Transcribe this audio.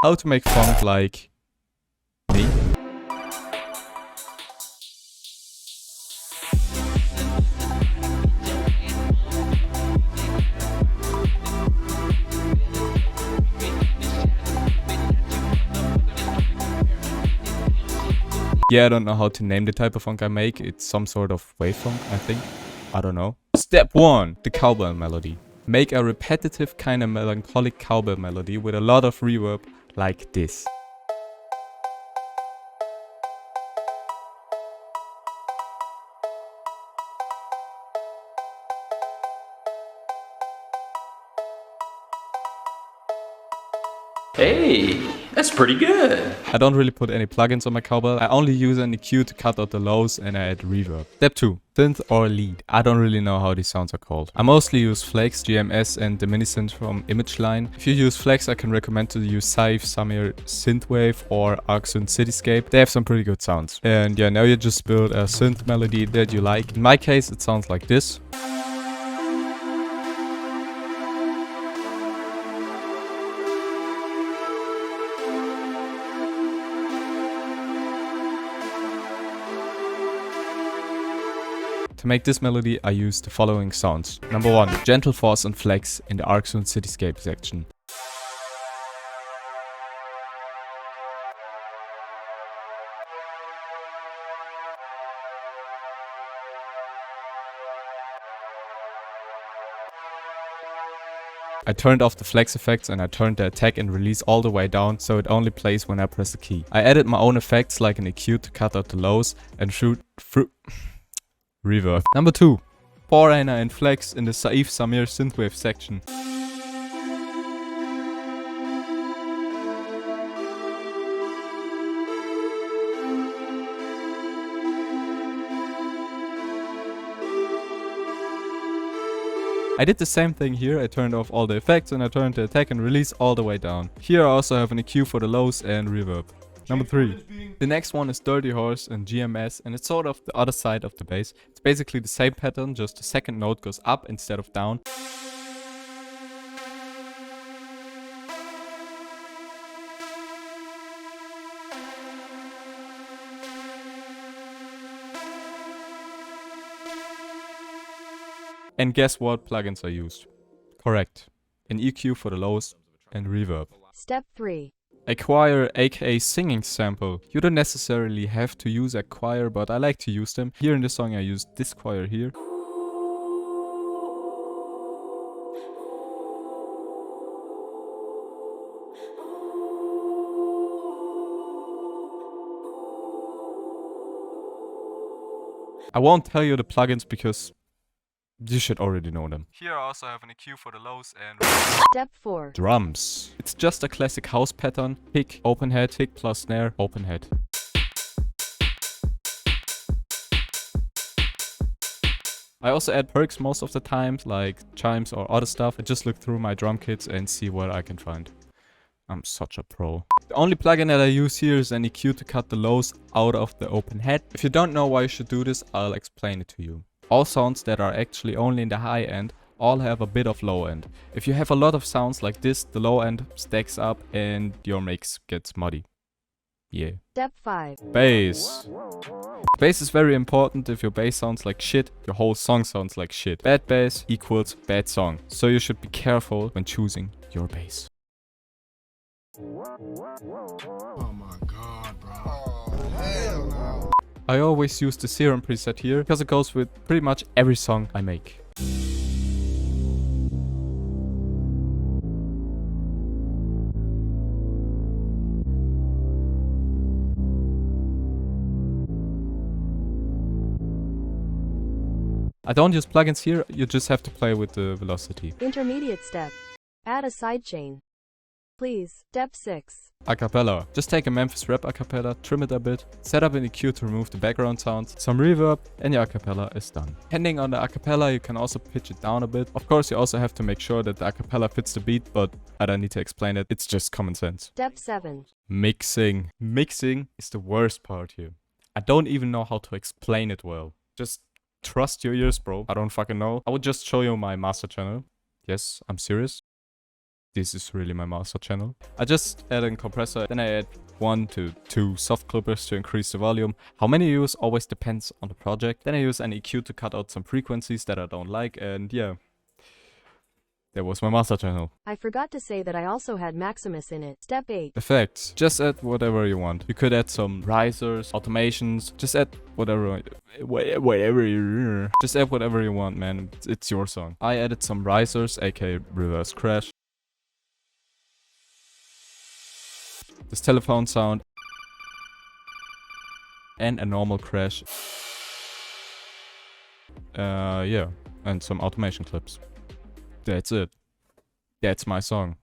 How to make phonk like me. Yeah, I don't know how to name the type of funk I make. It's some sort of wave funk, I think. I don't know. Step 1. The cowbell melody. Make a repetitive kind of melancholic cowbell melody with a lot of reverb like this. Hey, that's pretty good. I don't really put any plugins on my cowbell. I only use an EQ to cut out the lows and I add reverb. Step 2. Synth or lead. I don't really know how these sounds are called. I mostly use Flex, GMS and the mini synth from ImageLine. If you use Flex, I can recommend to use Saif, Samir, Synthwave or Arcsynth Cityscape. They have some pretty good sounds. And yeah, now you just build a synth melody that you like. In my case, it sounds like this. To make this melody, I use the following sounds. Number 1. Gentle force and flex in the Arcsynth Cityscape section. I turned off the flex effects and I turned the attack and release all the way down so it only plays when I press the key. I added my own effects like an EQ to cut out the lows and shoot reverb. Number 2. Foreigner and flex in the Saif Samir Synthwave section. I did the same thing here. I turned off all the effects and I turned the attack and release all the way down. Here I also have an EQ for the lows and reverb. Number 3. The next one is Dirty Horse and GMS and it's sort of the other side of the bass. It's basically the same pattern, just the second note goes up instead of down. And guess what plugins I used? Correct. An EQ for the lows and reverb. Step 3. A choir aka singing sample. You don't necessarily have to use a choir, but I like to use them. Here in this song I used this choir here. I won't tell you the plugins because you should already know them. Here I also have an EQ for the lows and Step 4. drums. It's just a classic house pattern. Pick, open head, pick plus snare, open head. I also add perks most of the time, like chimes or other stuff. I just look through my drum kits and see what I can find. I'm such a pro. The only plugin that I use here is an EQ to cut the lows out of the open head. If you don't know why you should do this, I'll explain it to you. All sounds that are actually only in the high end all have a bit of low end. If you have a lot of sounds like this, the low end stacks up and your mix gets muddy. Yeah. Step 5. Bass. Bass is very important. If your bass sounds like shit, your whole song sounds like shit. Bad bass equals bad song. So you should be careful when choosing your bass. Oh my god, bro. Oh, hell no. I always use the Serum preset here because it goes with pretty much every song I make. I don't use plugins here, you just have to play with the velocity. Intermediate step. Add a sidechain. Please. Step 6. Acapella. Just take a Memphis rap acapella, trim it a bit, set up an EQ to remove the background sounds, some reverb, and your acapella is done. Depending on the acapella, you can also pitch it down a bit. Of course, you also have to make sure that the acapella fits the beat, but I don't need to explain it. It's just common sense. Step 7. Mixing. Mixing is the worst part here. I don't even know how to explain it well. Just trust your ears, bro. I don't fucking know. I would just show you my master channel. Yes, I'm serious. this is really my master channel. I just add a compressor, then I add 1 to 2 soft clippers to increase the volume. How many you use always depends on the project. Then I use an EQ to cut out some frequencies that I don't like, and yeah. That was my master channel. I forgot to say that I also had Maximus in it. Step 8. Effects. Just add whatever you want. You could add some risers, automations. Just add whatever Just add whatever you want, man. It's your song. I added some risers, aka reverse crash. This telephone sound. And a normal crash. Yeah. And some automation clips. That's it. That's my song.